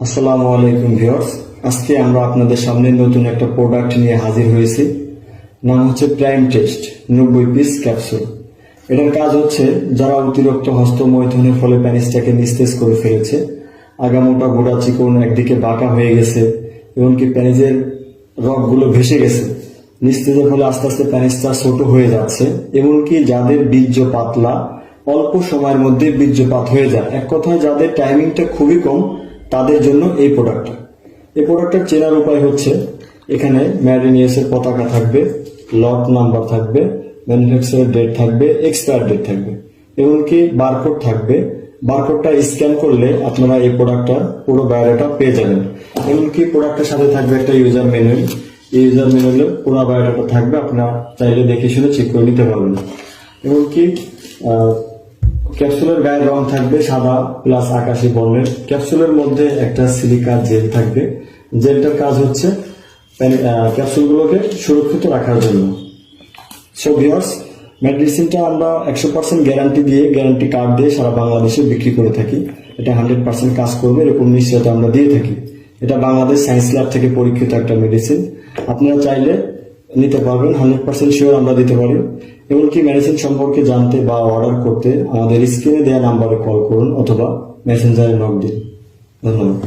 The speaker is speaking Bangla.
আসসালামু আলাইকুম ভিউয়ার্স, আজকে আমরা আপনাদের সামনে নতুন একটা প্রোডাক্ট নিয়ে হাজির হয়েছি। নাম হচ্ছে প্রাইম টেস্ট 90 পিস ক্যাপসুল। এটার কাজ হচ্ছে যারা অতিরিক্ত হস্তমৈথুনের ফলে প্যানিসটাকে নিস্তেজ করে ফেলেছে, আগামোটা গোড়া চিকন একদিকে বাঁকা হয়ে গেছে, এমনকি প্যানিসের রগগুলো ভেসে গেছে, নিস্তেজের ফলে আস্তে আস্তে প্যানিসটা ছোট হয়ে যাচ্ছে, এমনকি যাদের বীর্য পাতলা, অল্প সময়ের মধ্যে বীর্যপাত হয়ে যায়, এক কথায় যাদের টাইমিংটা খুবই কম, তাদের জন্য এই প্রোডাক্টটার চেনার উপায় হচ্ছে এখানে ম্যারিনিয়াসের পতাকা থাকবে, লট নাম্বার থাকবে, ম্যানুফ্যাকচারার ডেট থাকবে, এক্সপায়ার ডেট থাকবে, এমনকি বারকোড থাকবে। বারকোডটা স্ক্যান করলে আপনারা এই প্রোডাক্টটার পুরো বায়োডাটা পেয়ে যাবেন। এমনকি প্রোডাক্টের সাথে থাকবে একটা ইউজার ম্যানুয়াল। এই ইউজার ম্যানুয়ালে পুরো বায়োডাটা থাকবে, আপনারা চাইলে দেখে শুনে চেক করে নিতে পারবেন। এমনকি ক্যাপসুলের গায়ের রং থাকবে সাদা প্লাস আকাশি বর্ণের। ক্যাপসুলের মধ্যে একটা সিলিকা জেল থাকবে, জেলটার কাজ হচ্ছে ক্যাপসুলগুলোকে সুরক্ষিত রাখার জন্য। সো ভিউয়ার্স, মেডিসিনটা আমরা 100% গ্যারান্টি কার্ড দিয়ে সারা বাংলাদেশে বিক্রি করে থাকি। এটা 100% কাজ করবে এরকম নিশ্চয়তা আমরা দিয়ে থাকি। এটা বাংলাদেশ সায়েন্স ল্যাব থেকে পরীক্ষিত একটা মেডিসিন। আপনারা চাইলে নিতে পারবেন, 100% শিওর আমরা দিতে পারি। এমনকি মেডিসিন সম্পর্কে জানতে বা অর্ডার করতে আমাদের স্ক্রিনে দেওয়া নাম্বারে কল করুন অথবা মেসেঞ্জারে নক দিন। ধন্যবাদ।